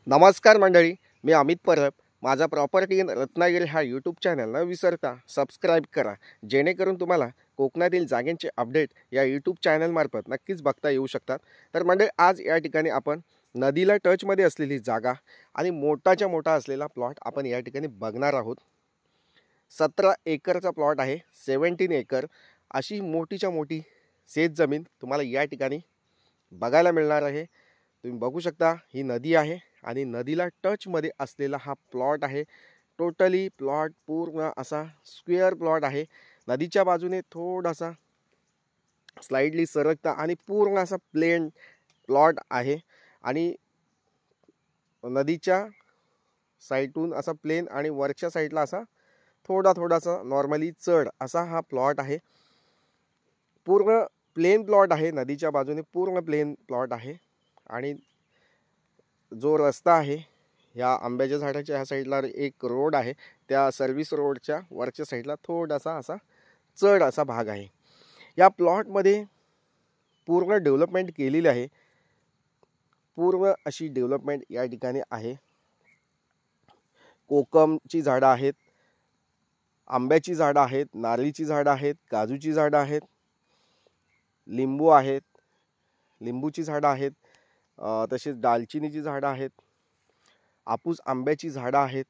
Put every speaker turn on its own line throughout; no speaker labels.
नमस्कार मंडळी, मी अमित परब. माझा प्रॉपर्टी इन रत्नागिरी हा यूट्यूब चॅनल न विसरता सबस्क्राईब करा, जेणेकरून तुम्हाला कोकणातील जागेंचे अपडेट या यूट्यूब चॅनलमार्फत नक्कीच बघता येऊ शकतात. तर मंडळी, आज या ठिकाणी आपण नदीला टचमध्ये असलेली जागा आणि मोठाच्या मोठा असलेला प्लॉट आपण या ठिकाणी बघणार आहोत. 17 एकरचा प्लॉट आहे. 17 एकर अशी मोठीच्या मोठी शेतजमीन तुम्हाला या ठिकाणी बघायला मिळणार आहे. तुम्ही बघू शकता, ही नदी आहे आणि नदीला टचमध्ये असलेला हा प्लॉट आहे. टोटली प्लॉट पूर्ण असा स्क्वेअर प्लॉट आहे. नदीच्या बाजूने थोडासा स्लाइडली सरकता आणि पूर्ण असा प्लेन प्लॉट आहे आणि नदीच्या साईडून असा प्लेन आणि वरच्या साईडला असा थोडासा नॉर्मली चढ असा हा प्लॉट आहे. पूर्ण प्लेन प्लॉट आहे. नदीच्या बाजूने पूर्ण प्लेन प्लॉट आहे आणि जो रस्ता आहे या आंब्याच्या झाडाच्या ह्या साईडला एक रोड आहे. त्या सर्व्हिस रोडच्या वरच्या साईडला थोडासा असा चढ असा भाग आहे. या प्लॉटमध्ये पूर्ण डेव्हलपमेंट केलेली आहे. पूर्ण अशी डेव्हलपमेंट या ठिकाणी आहे. कोकमची झाडं आहेत, आंब्याची झाडं आहेत, नारळीची झाडं आहेत, काजूची झाडं आहेत, लिंबू आहेत, लिंबूची झाडं आहेत, तसेच दालचिनीची झाडं आहेत, आपूस आंब्याची झाडं आहेत.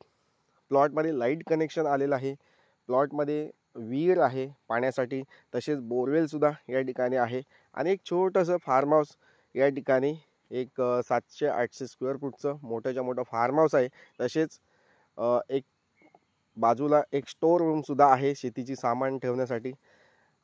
प्लॉटमध्ये लाईट कनेक्शन आलेलं आहे. प्लॉटमध्ये विहीर आहे पाण्यासाठी, तसेच बोरवेलसुद्धा या ठिकाणी आहे आणि एक छोटंसं फार्म हाऊस या ठिकाणी एक 700-800 स्क्वेअर फूटचं मोठ्याच्या मोठं फार्म हाऊस आहे. तसेच एक बाजूला एक स्टोर रूमसुद्धा आहे शेतीची सामान ठेवण्यासाठी.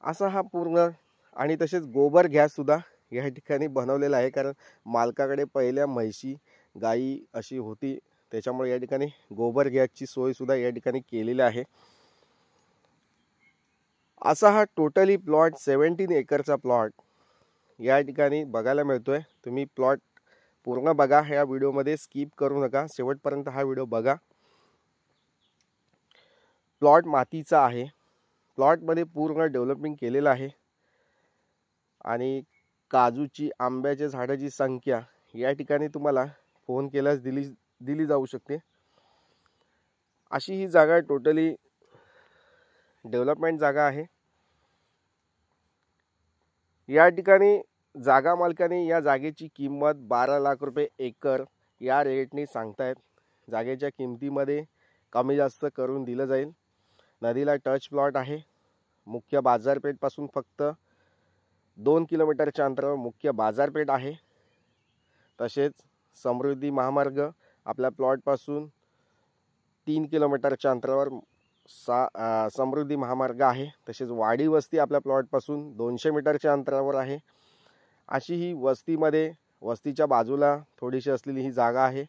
असा हा पूर्ण आणि तसेच गोबर गॅससुद्धा या ठिकाणी बनवलेला आहे, कारण मालकाकडे पहिल्या म्हैशी गाई अशी होती, त्याच्यामुळे या ठिकाणी गोबर गॅसची सोयसुद्धा या ठिकाणी केलेली आहे. असा हा टोटली प्लॉट 17 एकरचा प्लॉट या ठिकाणी बघायला मिळतोय. तुम्ही प्लॉट पूर्ण बघा, ह्या व्हिडिओमध्ये स्किप करू नका, शेवटपर्यंत हा व्हिडिओ बघा. प्लॉट मातीचा आहे. प्लॉटमध्ये पूर्ण डेव्हलपिंग केलेलं आहे आणि काजूची आंब्याच्या झाडाची संख्या या ठिकाणी तुम्हाला फोन केल्यास दिली जाऊ शकते. अशी ही जागा टोटली डेव्हलपमेंट जागा आहे. या ठिकाणी जागा मालकाने या जागेची किंमत 12 लाख रुपये एकर या रेटने सांगतायत. जागेच्या किमतीमध्ये कमी जास्त करून दिलं जाईल. नदीला टच प्लॉट आहे. मुख्य बाजारपेठपासून फक्त 2 किलोमीटरच्या अंतरावर मुख्य बाजारपेठ आहे. तसेच समृद्धी महामार्ग आपल्या प्लॉटपासून 3 किलोमीटरच्या अंतरावर समृद्धी महामार्ग आहे. तसेच वाडी वस्ती आपल्या प्लॉटपासून 200 मीटरच्या अंतरावर आहे. अशी ही वस्तीच्या बाजूला थोडीशी असलेली ही जागा आहे.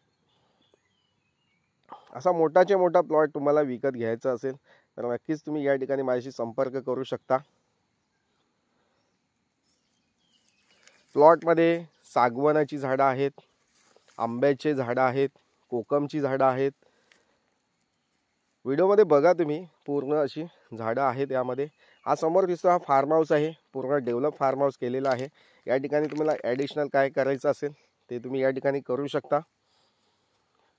असा मोठाच्या मोठा प्लॉट तुम्हाला विकत घ्यायचा असेल तर नक्कीच तुम्ही या ठिकाणी माझ्याशी संपर्क करू शकता. प्लॉटमध्ये सागवानाची झाडं आहेत, आंब्याचे झाडं आहेत, कोकमची झाडं आहेत. व्हिडिओमध्ये बघा तुम्ही, पूर्ण अशी झाडं आहेत यामध्ये. हा समोर दिसतो हा फार्म हाऊस आहे. पूर्ण डेव्हलप फार्म हाऊस केलेला आहे. या ठिकाणी तुम्हाला ॲडिशनल काय करायचं असेल ते तुम्ही या ठिकाणी करू शकता.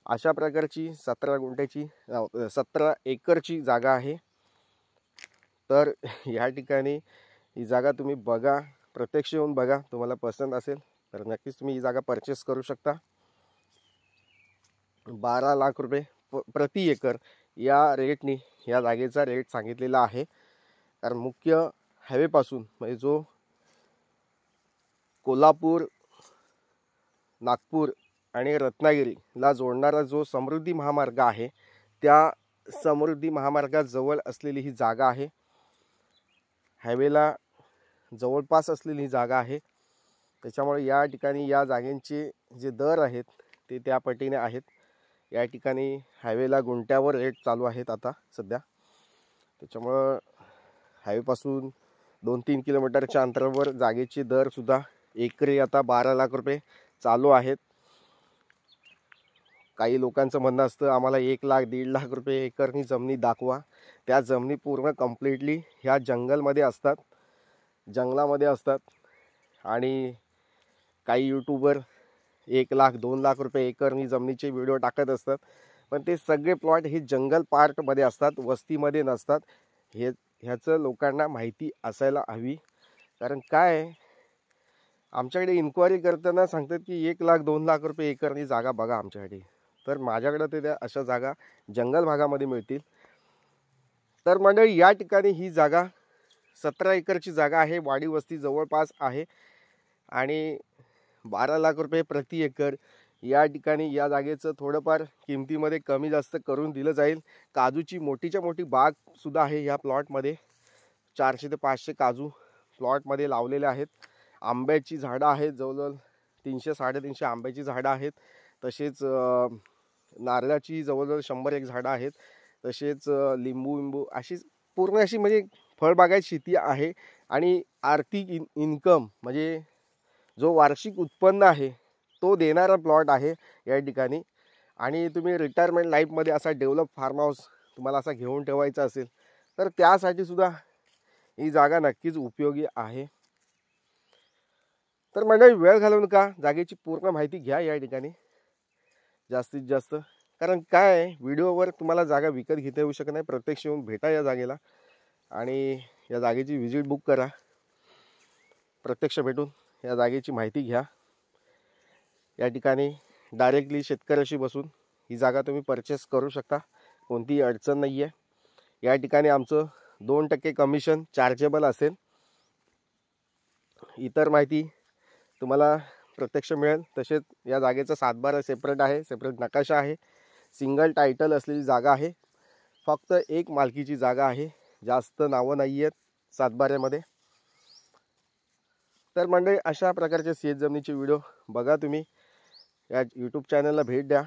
अशा प्रकारची 17 एकरची जागा आहे. तर या ठिकाणी ही जागा तुम्ही बघा, प्रत्यक्ष येऊन बघा. तुम्हाला पसंत असेल तर नक्कीच तुम्ही ही जागा परचेस करू शकता. 12 लाख रुपये प्रति एकर या रेटनी या जागेचा रेट सांगितलेला आहे. कारण मुख्य हायवेपासून म्हणजे जो कोल्हापूर, नागपूर आणि रत्नागिरीला जोडणारा जो समृद्धी महामार्ग आहे, त्या समृद्धी महामार्गाजवळ असलेली ही जागा आहे. हायवेला जवळपास असलेली ही जागा आहे. त्याच्यामुळे या ठिकाणी या जागेंचे जे दर आहेत ते त्या पटीने आहेत. या ठिकाणी हायवेला गुंट्यावर रेट चालू आहेत आता सध्या. त्याच्यामुळं हायवेपासून 2-3 किलोमीटरच्या अंतरावर जागेचे दरसुद्धा एकरी आता 12 लाख रुपये चालू आहेत. काही लोकांचं म्हणणं असतं आम्हाला 1 लाख 1.5 लाख रुपये एकरनी जमिनी दाखवा. त्या जमिनी पूर्ण कम्प्लिटली ह्या जंगलमध्ये असतात, जंगलामध्ये असतात. आणि काही यूट्यूबर 1 लाख 2 लाख रुपये एकरनी जमिनीचे व्हिडिओ टाकत असतात, पण ते सगळे प्लॉट हे जंगल पार्टमध्ये असतात, वस्तीमध्ये नसतात. ह्याचं लोकांना माहिती असायला हवी. कारण काय आहे, आमच्याकडे इन्क्वायरी करताना सांगतात की 1 लाख 2 लाख रुपये एकरनी जागा बघा आमच्यासाठी. तर माझ्याकडे ते त्या अशा जागा जंगल भागामध्ये मिळतील. तर मंडळी या ठिकाणी ही जागा 17 एकरची जागा आहे, वाडी वस्ती जवळपास आहे आणि 12 लाख रुपये प्रति एकर. या ठिकाणी या जागेचं थोडंफार किमतीमध्ये कमी जास्त करून दिलं जाईल. काजूची मोठीच्या मोठी बागसुद्धा आहे या प्लॉटमध्ये. 400 ते 500 काजू प्लॉटमध्ये लावलेले आहेत. आंब्याची झाडं आहेत, जवळजवळ 300-350 आंब्याची झाडं आहेत. तसेच नारळाची जवळजवळ 100-1 झाडं आहेत. तसेच लिंबू अशी पूर्ण अशी म्हणजे फळबागायत शेती आहे. आणि आर्थिक इन्कम म्हणजे जो वार्षिक उत्पन्न आहे तो देणारा प्लॉट आहे या ठिकाणी. आणि तुम्ही रिटायरमेंट लाईफमध्ये असा डेव्हलप फार्म हाऊस तुम्हाला असा घेऊन ठेवायचा असेल तर त्यासाठी सुद्धा ही जागा नक्कीच उपयोगी आहे. तर मंडळी वेळ घालवू नका, जागेची पूर्ण माहिती घ्या या ठिकाणी जास्तीत जास्त. कारण काय आहे, व्हिडिओवर तुम्हाला जागा विकत घेता येऊ शकत नाही. प्रत्यक्ष येऊन भेटा या जागेला आणि या जागेची व्हिजिट बुक करा. प्रत्यक्ष भेटून या जागेची माहिती घ्या. या ठिकाणी डायरेक्टली शेतकऱ्याशी बसून ही जागा तुम्ही परचेस करू शकता, कोणतीही अडचण नाही आहे. या ठिकाणी आमचं 2% कमिशन चार्जेबल असेल. इतर माहिती तुम्हाला प्रत्यक्ष मिळेल. तसेच या जागेचा 7/12 सेपरेट आहे, सेपरेट नकाशा आहे. सिंगल टायटल असलेली जागा आहे. फक्त एक मालकीची जागा आहे, जास्त नावं नाही आहेत 7/12मध्ये. तर मंडळी अशा प्रकारचे शेत जमिनीचे व्हिडिओ बघा तुम्ही. या यूट्यूब चॅनलला भेट द्या.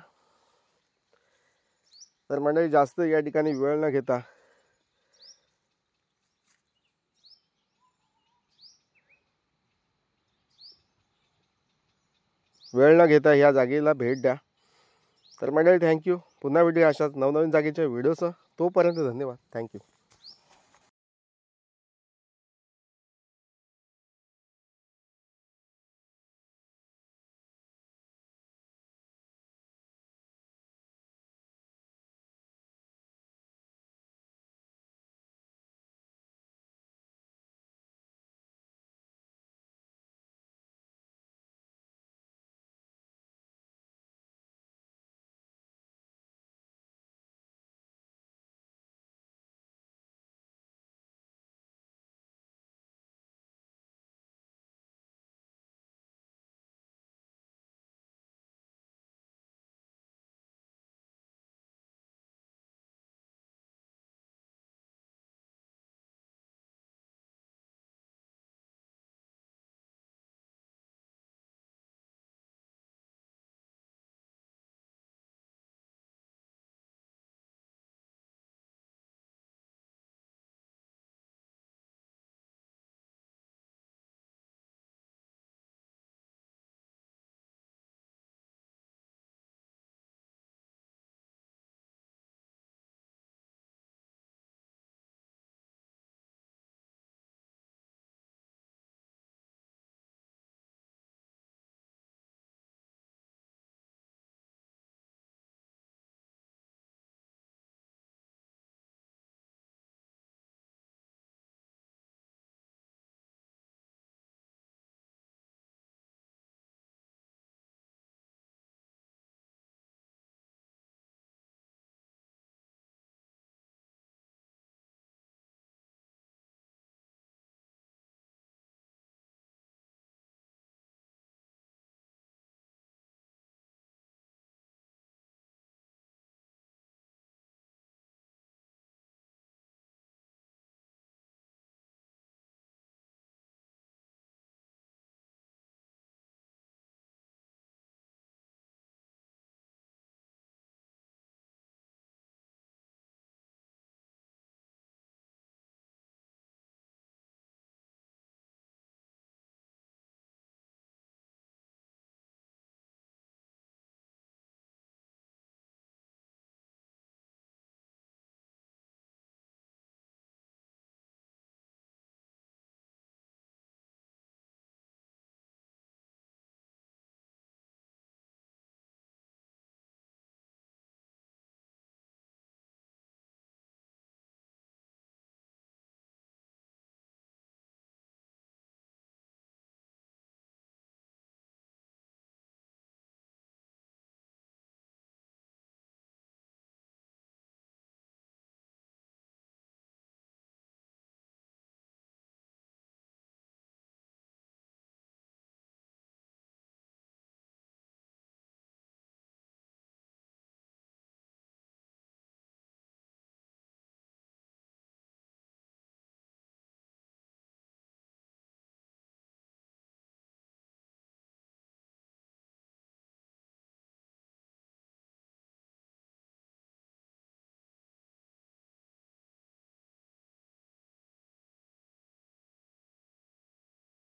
तर मंडळी जास्त या ठिकाणी वेळ न घेता ह्या जागेला भेट द्या. तर मंडळी थँक्यू. पुन्हा व्हिडिओ अशाच नवनवीन जागेच्या व्हिडिओसह. तोपर्यंत धन्यवाद. थँक्यू.